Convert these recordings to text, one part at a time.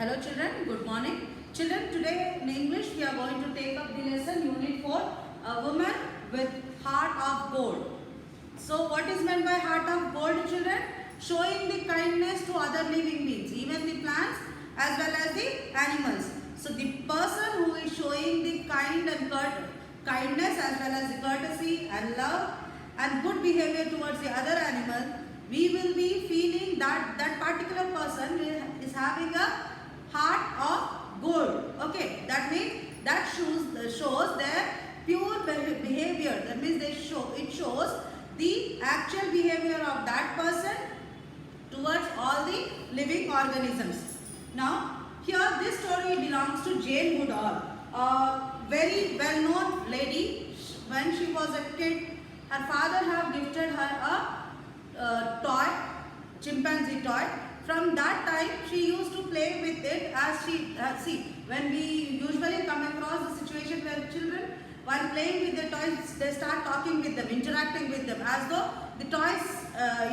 Hello children, good morning. Children, today in English we are going to take up the lesson Unit 4, a woman with heart of gold. So what is meant by heart of gold, children? Showing the kindness to other living beings, even the plants as well as the animals. So the person who is showing the kindness as well as the courtesy and love and good behavior towards the other animal, we will be feeling that that particular person is having a heart of gold. Okay, that means that shows their pure behavior. That means it shows the actual behavior of that person towards all the living organisms. Now, here this story belongs to Jane Goodall, a very well-known lady. When she was a kid, her father have gifted her a toy, chimpanzee toy. From that time, she used to play with it as she see. When we usually come across the situation where children, while playing with the toys, they start talking with them, interacting with them, as though the toys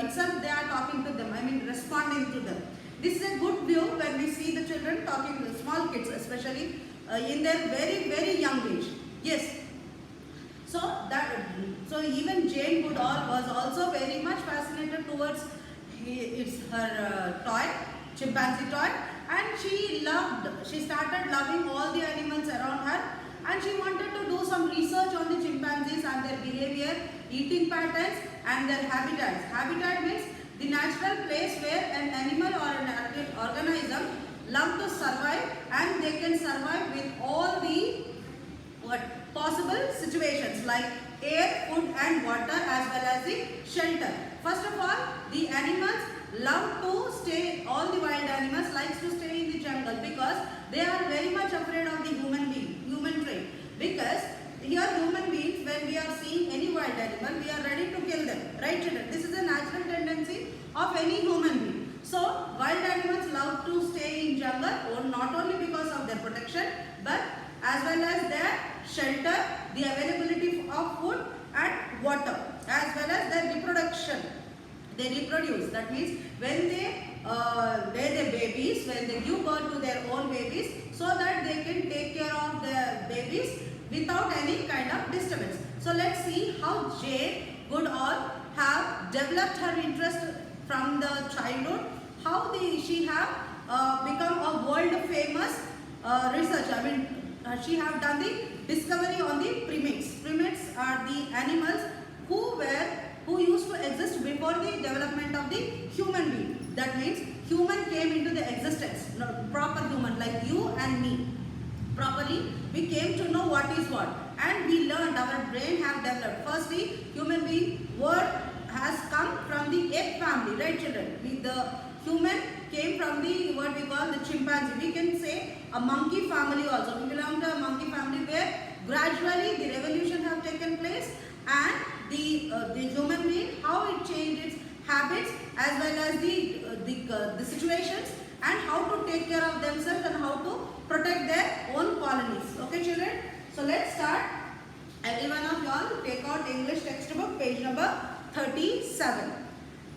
itself they are talking to them. I mean, responding to them. This is a good view when we see the children talking, the small kids especially, in their very young age. Yes. So even Jane Goodall was also very much fascinated towards her toy, chimpanzee toy, and she started loving all the animals around her, and she wanted to do some research on the chimpanzees and their behavior, eating patterns and their habitats. Habitat means the natural place where an animal or an organism love to survive, and they can survive with all the possible situations like air, food and water as well as the shelter. First of all, the animals love to stay, all the wild animals likes to stay in the jungle because they are very much afraid of the human trait. Because here human beings, when we are seeing any wild animal, we are ready to kill them. Right children? This is a natural tendency of any human being. So wild animals love to stay in jungle not only because of their protection but as well as their shelter, the availability of food and water, as well as their reproduction. They reproduce. That means when they bear their babies, when they give birth to their own babies, so that they can take care of their babies without any kind of disturbance. So let's see how Jane Goodall have developed her interest from the childhood, how she have become a world famous researcher. I mean, she have done the discovery on the primates. Primates are the animals who used to exist before the development of the human being. That means human came into the existence, proper human like you and me. Properly, we came to know what is what, and we learned, our brain have developed. Firstly, human being word has come from the ape family, right children? The human came from the what we call the chimpanzee. We can say a monkey family also. We belong to a monkey family where gradually the revolution have taken place, and the human being, how it changed its habits as well as the situations, and how to take care of themselves and how to protect their own colonies. Okay children? So let's start. Every one of y'all take out English textbook, page number 37.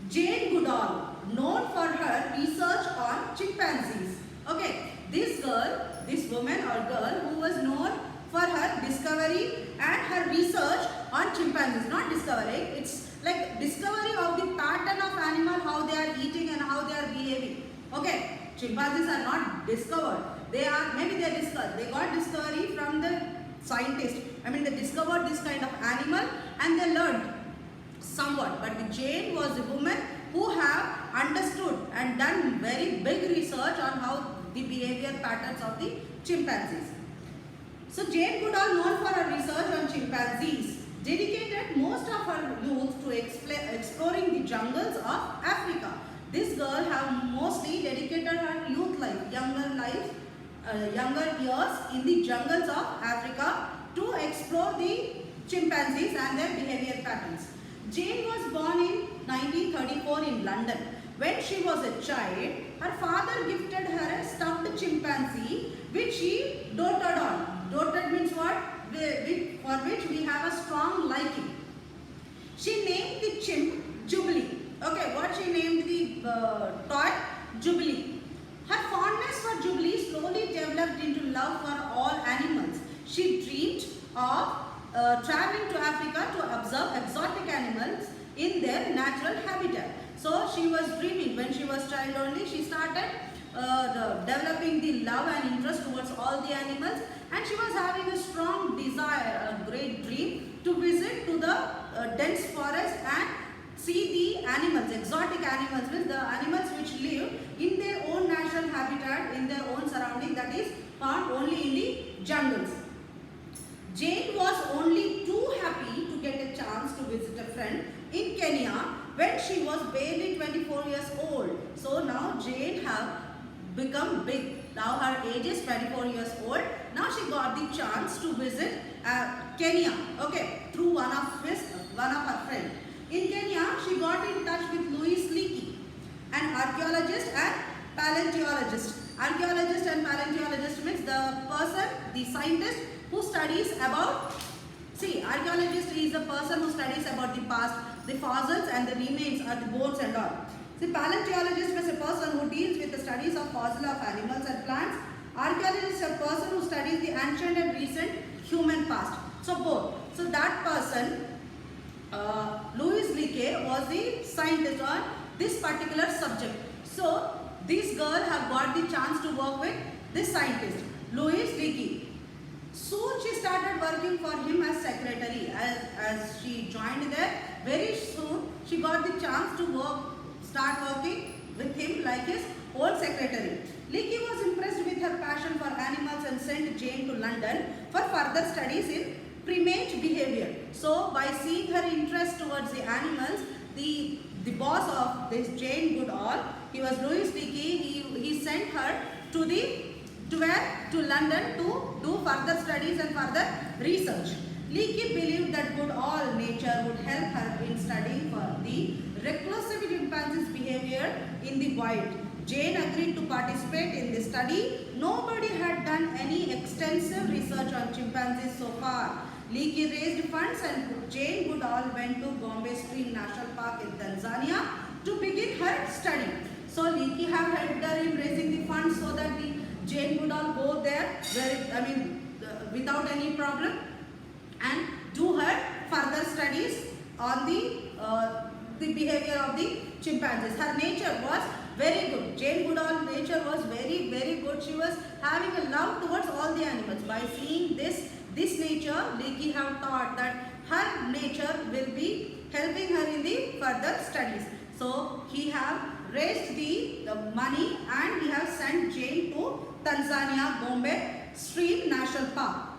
Jane Goodall, known for her research on chimpanzees. Okay, this woman or girl who was known for her discovery and her research on chimpanzees. Not discovery, it's like discovery of the pattern of animal, how they are eating and how they are behaving. Okay, chimpanzees are not discovered. They got discovery from the scientists. I mean, they discovered this kind of animal and they learned somewhat. But Jane was a woman who have understood and done very big research on how the behavior patterns of the chimpanzees. So Jane Goodall, known for her research on chimpanzees, dedicated most of her youth to exploring the jungles of Africa. This girl have mostly dedicated her youth life, younger years in the jungles of Africa to explore the chimpanzees and their behavior patterns. Jane was born in 1934 in London. When she was a child, her father gifted her a stuffed chimpanzee which she doted on. Doted means what? For which we have a strong liking. She named the chimp Jubilee. Okay, what she named the toy? Jubilee. Her fondness for Jubilee slowly developed into love for all animals. She dreamed of traveling to Africa to observe exotic animals in their natural habitat. So she was dreaming when she was child only. She started developing the love and interest towards all the animals, and she was having a strong desire, a great dream to visit to the dense forest and see the animals, exotic animals, means the animals which live in their own natural habitat, in their own surrounding, that is found only in the jungles. Jane was only too happy to get a chance to visit a friend in Kenya when she was barely 24 years old. So now Jane have become big. Now her age is 24 years old. Now she got the chance to visit Kenya, okay, through one of her friends. In Kenya, she got in touch with Louis Leakey, an archaeologist and paleontologist. Archaeologist and paleontologist means the person, the scientist who studies about, see, archaeologist is a person who studies about the past, the fossils and the remains or the bones and all. The paleontologist is a person who deals with the studies of fossils of animals and plants. Archaeologist is a person who studies the ancient and recent human past. So both. So that person, Louis Leakey, was the scientist on this particular subject. So this girl have got the chance to work with this scientist, Louis Leakey. Soon she started working for him as secretary. As she joined there, very soon she got the chance to start working with him like his old secretary. Leakey was impressed with her passion for animals and sent Jane to London for further studies in primate behavior. So by seeing her interest towards the animals, the boss of this Jane Goodall, he was Louis Leakey, he sent her to London to do further studies and further research. Leakey believed that Goodall nature would help her in studying for the reclusive chimpanzee's behavior in the wild. Jane agreed to participate in the study. Nobody had done any extensive research on chimpanzees so far. Leakey raised funds and Jane Goodall went to Gombe Stream National Park in Tanzania to begin her study. So Leakey have helped her in raising the funds so that the Jane Goodall go there without any problem and do her further studies on the behavior of the chimpanzees. Her nature was very good. Jane Goodall's nature was very, very good. She was having a love towards all the animals. By seeing this nature, Leakey have thought that her nature will be helping her in the further studies. So he have raised the money and he have sent Jane to Tanzania, Gombe Stream National Park.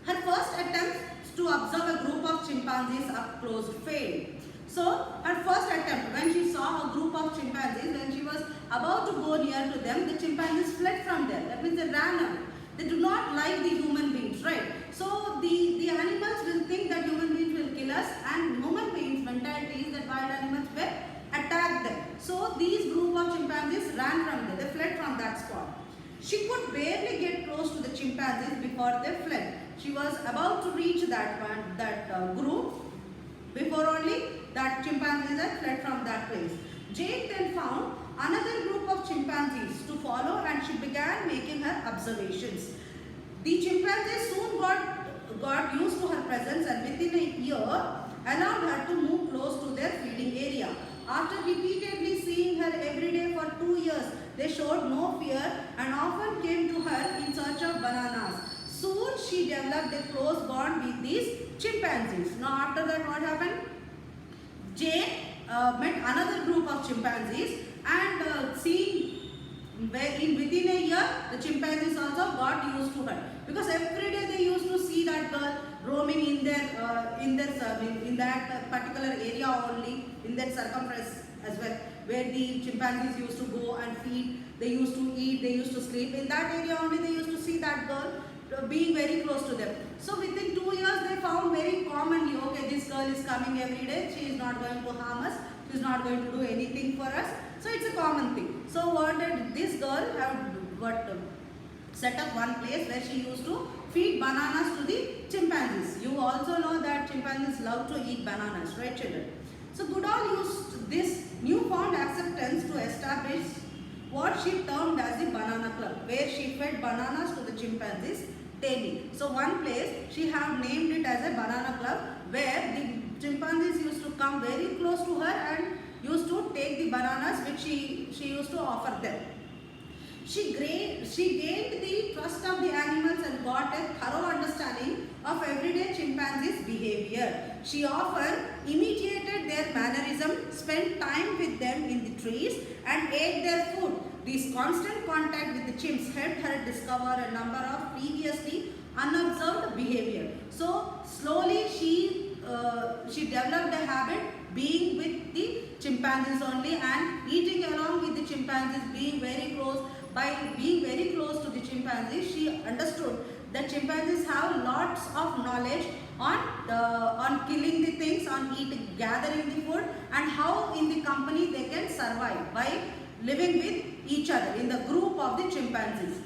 Her first attempt to observe a group of chimpanzees up close failed. So her first attempt, when she saw a group of chimpanzees, when she was about to go near to them, the chimpanzees fled from there. That means they ran away. They do not like the human beings, right? So the animals will think that human beings will kill us, and human beings' mentality is that wild animals will attack them. So these group of chimpanzees ran from there. They fled from that spot. She could barely get close to the chimpanzees before they fled. She was about to reach that group before only that chimpanzees had fled from that place. Jane then found another group of chimpanzees to follow and she began making her observations. The chimpanzees soon got used to her presence and within a year allowed her to move close to their feeding area. After repeatedly seeing her every day for 2 years, they showed no fear and often came to her in search of bananas. Soon she developed a close bond with these chimpanzees. Now after that what happened? Jane met another group of chimpanzees and seeing within a year the chimpanzees also got used to her, because every day they used to see that girl roaming in that particular area only, in that circumference as well, where the chimpanzees used to go and feed, they used to eat, they used to sleep. In that area only they used to see that girl being very close to them. So within 2 years they found very commonly, okay, this girl is coming every day, she is not going to harm us, she is not going to do anything for us. So it's a common thing. So what did this girl have set up one place where she used to feed bananas to the chimpanzees. You also know that chimpanzees love to eat bananas, right children? So Goodall used this newfound acceptance to establish what she termed as the banana club, where she fed bananas to the chimpanzees daily. So one place she have named it as a banana club, where the chimpanzees used to come very close to her and used to take the bananas which she used to offer them. She gained the trust of the animals and got a thorough understanding of everyday chimpanzees' behavior. She often imitated their mannerism, spent time with them in the trees and ate their food. This constant contact with the chimps helped her discover a number of previously unobserved behavior. So slowly she developed a habit being with the chimpanzees only and eating along with the chimpanzees, being very close. By being very close to the chimpanzees, she understood that chimpanzees have lots of knowledge on killing the things, on eating, gathering the food, and how in the company they can survive by living with each other in the group of the chimpanzees.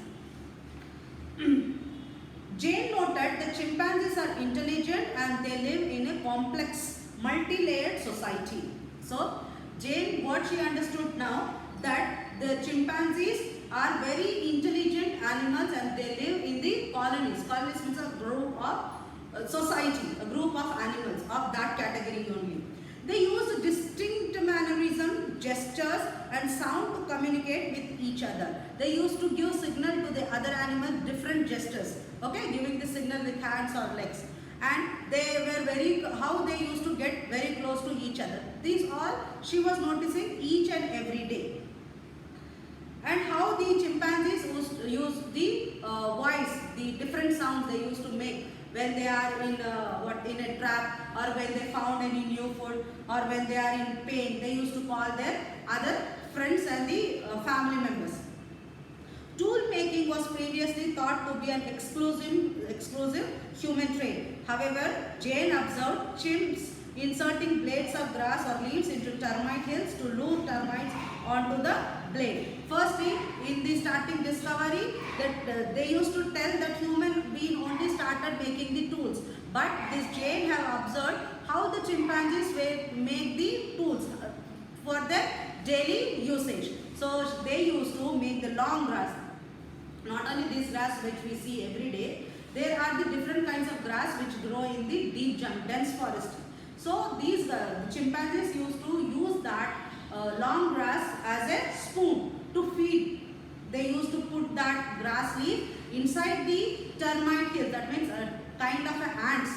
Jane noted that chimpanzees are intelligent and they live in a complex, multi-layered society. So, Jane, what she understood now, that the chimpanzees are very intelligent animals and they live in the colonies. Colonies means a group of society, a group of animals of that category only. They use distinct mannerism, gestures and sound to communicate with each other. They used to give signal to the other animals, different gestures, okay, giving the signal with hands or legs. And they were how they used to get very close to each other. These all she was noticing each and every day. And how the chimpanzees use the voice, the different sounds they used to make when they are in a trap, or when they found any new food, or when they are in pain. They used to call their other friends and the family members. Tool making was previously thought to be an exclusive human trait. However, Jane observed chimps inserting blades of grass or leaves into termite hills to lure termites onto the blade. Firstly, in the starting discovery, that they used to tell that human being only started making the tools. But this Jane have observed how the chimpanzees make the tools for their daily usage. So they used to make the long grass. Not only this grass which we see every day, there are the different kinds of grass which grow in the deep dense forest. So these chimpanzees used to use that long grass as a spoon to feed. They used to put that grass leaf inside the termite hill. That means a kind of a ants.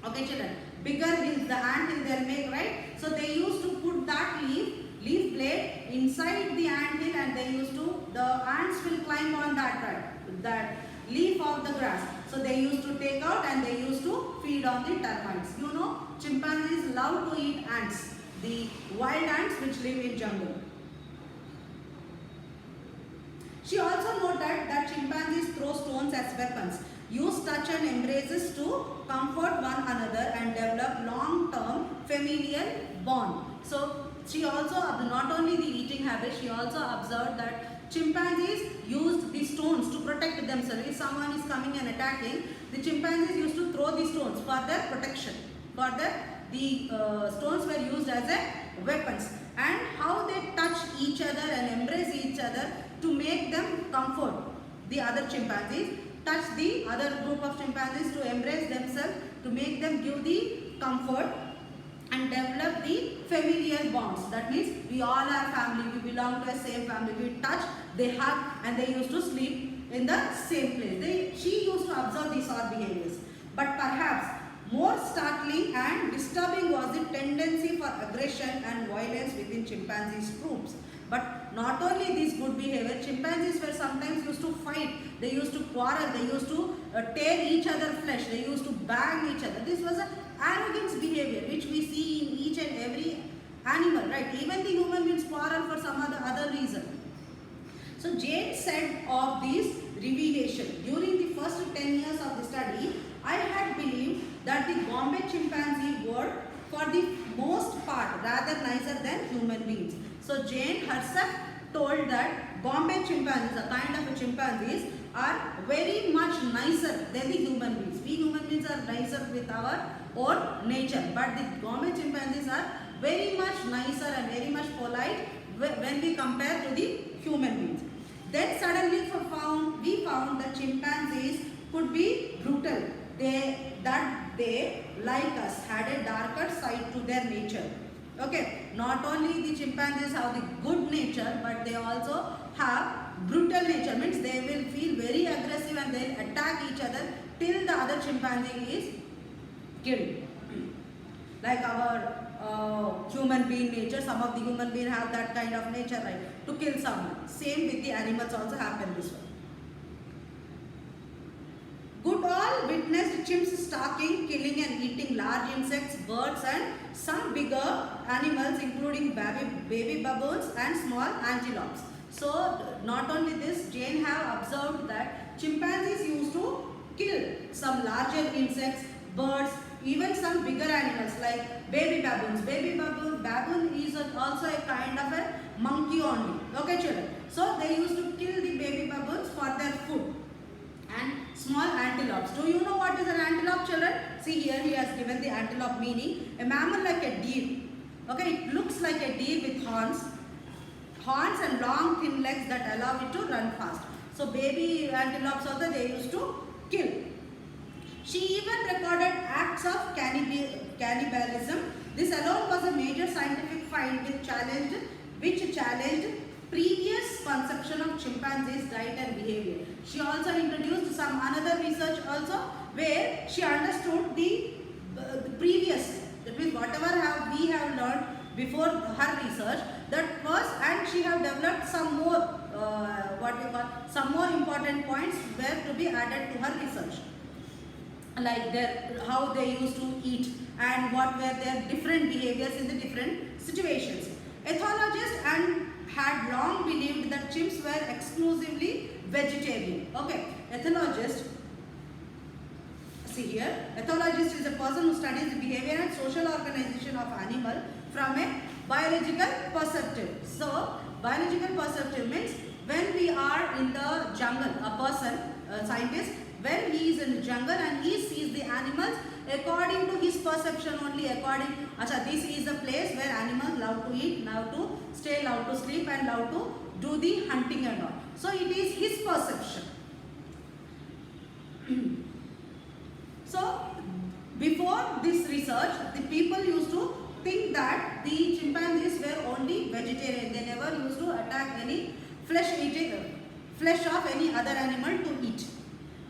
Okay, children. Bigger hills, the ant hill they'll make, right? So they used to put that leaf blade inside the ant hill, and they used to, the ants will climb on that leaf of the grass. So they used to take out and they used to feed on the termites. You know, chimpanzees love to eat ants, the wild ants which live in jungle. She also noted that chimpanzees throw stones as weapons, use touch and embraces to comfort one another and develop long-term familial bond. So she also, not only the eating habit, she also observed that chimpanzees used the stones to protect themselves. If someone is coming and attacking, the chimpanzees used to throw the stones for their protection. The stones were used as a weapons. And how they touch each other and embrace each other to make them comfort the other chimpanzees, touch the other group of chimpanzees to embrace themselves, to make them give the comfort and develop the familial bonds. That means we all are family, we belong to a same family, we touch, they hug, and they used to sleep in the same place. She used to observe these all behaviors. But perhaps more startling and disturbing was the tendency for aggression and violence within chimpanzees groups. But not only this good behavior, chimpanzees were sometimes used to fight, they used to quarrel, they used to tear each other's flesh, they used to bang each other. This was an arrogance behavior which we see in each and every animal, right? Even the human beings quarrel for some other reason. So Jane said of this revelation, during the first 10 years of the study, I had believed that the Bombay chimpanzee were for the most part rather nicer than human beings. So Jane herself told that Bombay chimpanzees, a kind of a chimpanzees, are very much nicer than the human beings. We human beings are nicer with our own nature, but the Bombay chimpanzees are very much nicer and very much polite when we compare to the human beings. Then suddenly we found that chimpanzees could be brutal. They like us had a darker side to their nature. Okay, not only the chimpanzees have the good nature, but they also have brutal nature. Means they will feel very aggressive and they'll attack each other till the other chimpanzee is killed. Like our human being nature, some of the human beings have that kind of nature, right, to kill someone. Same with the animals also happen this way. Goodall witnessed chimps stalking, killing and eating large insects, birds and some bigger animals including baby baboons and small antelopes. So not only this, Jane have observed that chimpanzees used to kill some larger insects, birds, even some bigger animals like baby baboons. Baboon is also a kind of a monkey only. Okay children. So they used to kill the baby baboons for their food. And small antelopes. Do you know what is an antelope children? See here he has given the antelope meaning. A mammal like a deer. Okay, it looks like a deer with horns and long thin legs that allow it to run fast. So baby antelopes also they used to kill. She even recorded acts of cannibalism. This alone was a major scientific find which challenged previous conception of chimpanzees' diet and behavior. She also introduced some another research also where she understood the previous, that means whatever we have learned before her research, that was, and she have developed some more some more important points were to be added to her research, like how they used to eat and what were their different behaviors in the different situations. Ethologists had long believed that chimps were exclusively vegetarian. Okay, ethologist, see here, ethologist is a person who studies the behavior and social organization of animal from a biological perspective. So, biological perspective means when we are in the jungle, a person, a scientist, when he is in the jungle and he sees the animals according to his perception only, this is a place where animals love to eat, love to stay, love to sleep and love to do the hunting and all. So it is his perception. So before this research, the people used to think that the chimpanzees were only vegetarian. They never used to attack any flesh of any other animal to eat.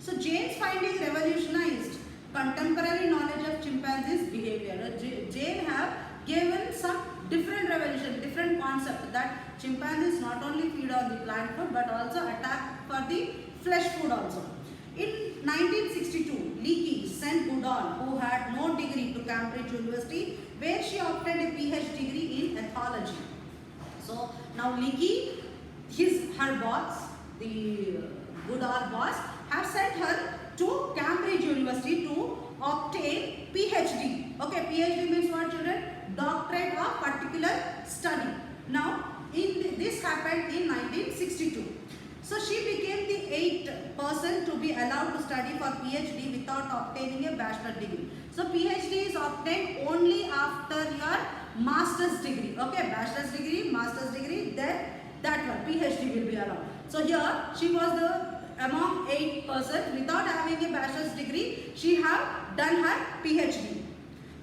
So Jane's finding revolutionized contemporary knowledge of chimpanzees' behavior. Jane have given some different revolution, different concept that chimpanzees not only feed on the plant food but also attack for the flesh food also. In 1962, Leakey sent Goodall, who had no degree, to Cambridge University, where she obtained a PhD degree in ethology. So now Leakey, her boss, the Goodall boss, have sent her to Cambridge University to obtain PhD. Okay, PhD means what children? Doctorate of particular study. Now, this happened in 1962. So she became the 8th person to be allowed to study for PhD without obtaining a bachelor degree. So PhD is obtained only after your master's degree. Okay, bachelor's degree, master's degree, then that one, PhD will be allowed. So here she was among 8 persons without having a bachelor's degree. She have done her PhD.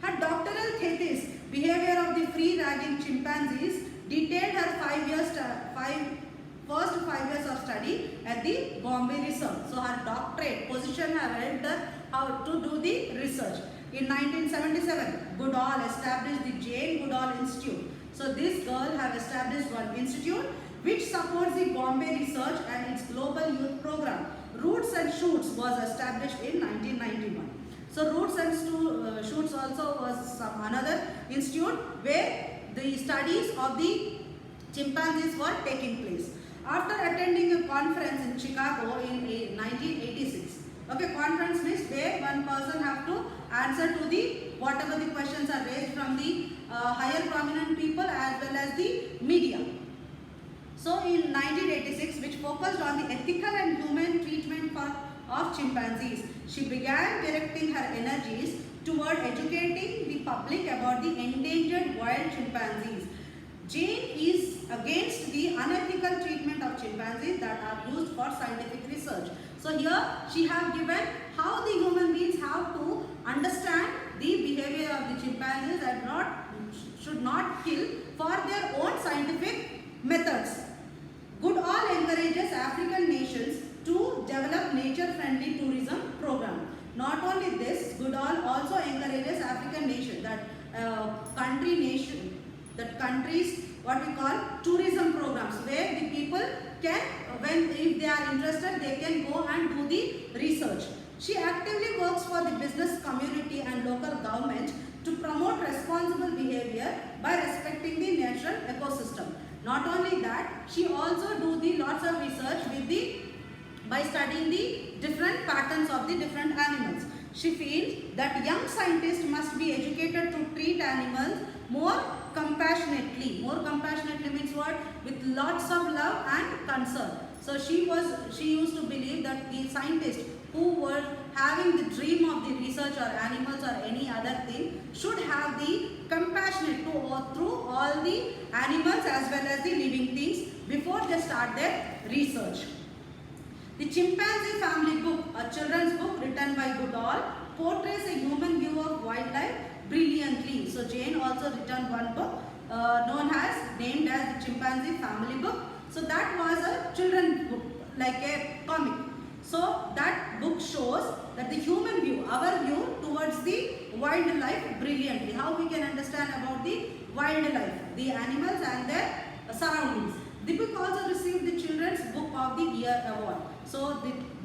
Her doctoral thesis, Behavior of the Free-Ranking Chimpanzees, detailed her first 5 years of study at the Bombay Research. So her doctorate position have helped her how to do the research. In 1977, Goodall established the Jane Goodall Institute. So this girl have established one institute which supports the Bombay Research and its global youth program. Roots and Shoots was established in 1991. So Roots and Shoots also was some another institute where the studies of the chimpanzees were taking place. After attending a conference in Chicago in 1986, okay, conference means where one person have to answer to the whatever the questions are raised from the higher prominent people as well as the media. So in 1986, which focused on the ethical and human treatment of chimpanzees, she began directing her energies toward educating the public about the endangered wild chimpanzees. Jane is against the unethical treatment of chimpanzees that are used for scientific research. So here she have given how the human beings have to understand the behavior of the chimpanzees and should not kill for their own scientific methods. Goodall encourages African nations to develop nature-friendly tourism program. Not only this, Goodall also encourages African nations countries what we call tourism programs, where the people can, if they are interested, they can go and do the research. She actively works for the business community and local government to promote responsible behavior by respecting the natural ecosystem. Not only that, she also do the lots of research by studying the different patterns of the different animals. She feels that young scientists must be educated to treat animals more compassionately. More compassionately means what? With lots of love and concern. So she used to believe that the scientists who were having the dream of the research or animals or any other thing should have the compassionate through all the animals as well as the living things before they start their research. The Chimpanzee Family Book, a children's book written by Goodall, portrays a human view of wildlife brilliantly. So Jane also written one book named as the Chimpanzee Family Book. So that was a children's book, like a comic. So that book shows that the human view, our view towards the wildlife brilliantly. How we can understand about the wildlife, the animals and their surroundings. The book also received the Children's Book of the Year Award. So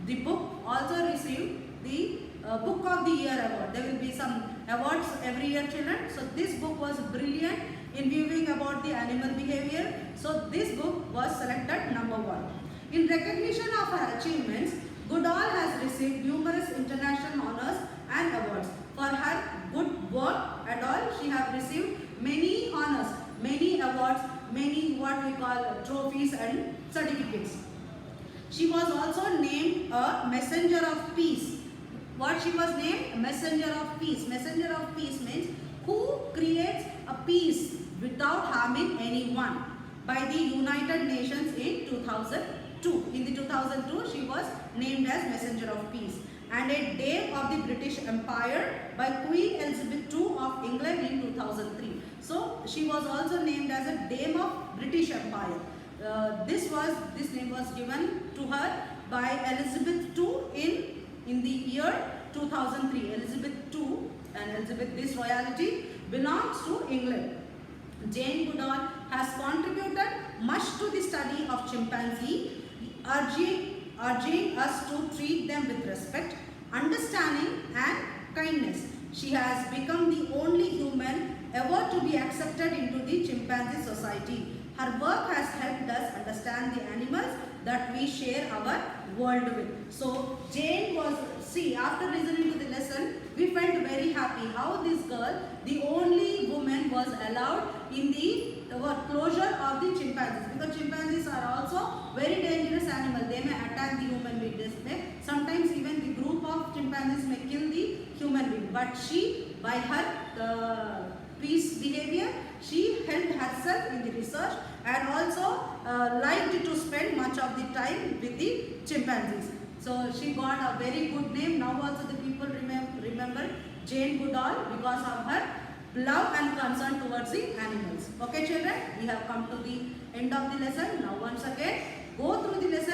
the book also received the Book of the Year Award. There will be some awards every year, children. So this book was brilliant in viewing about the animal behavior. So this book was selected number 1. In recognition of her achievements, Goodall has received numerous international honors and awards. For her good work and all, she have received many honors, many awards, many what we call trophies and certificates. She was also named a Messenger of Peace. What she was named? A Messenger of Peace. Messenger of Peace means who creates a peace without harming anyone, by the United Nations in 2002. In the 2002, she was named as Messenger of Peace. And a Dame of the British Empire by Queen Elizabeth II of England in 2003. So she was also named as a Dame of British Empire. This name was given to her by Elizabeth II in the year 2003. Elizabeth II and this royalty belongs to England. Jane Goodall has contributed much to the study of chimpanzee, urging us to treat them with respect, understanding and kindness. She has become the only human ever to be accepted into the chimpanzee society. Her work has helped us understand the animals that we share our world with. So Jane was, after listening to the lesson, we felt very happy how this girl, the only woman, was allowed in the closure of the chimpanzees, because chimpanzees are also very dangerous animals. They may attack the human being. Sometimes even the group of chimpanzees may kill the human being. But she, by her peace behavior, she helped herself in the research and also liked to spend much of the time with the chimpanzees. So she got a very good name. Now also the people remember Jane Goodall because of her love and concern towards the animals. Okay children, we have come to the end of the lesson. Now once again, go through the lesson.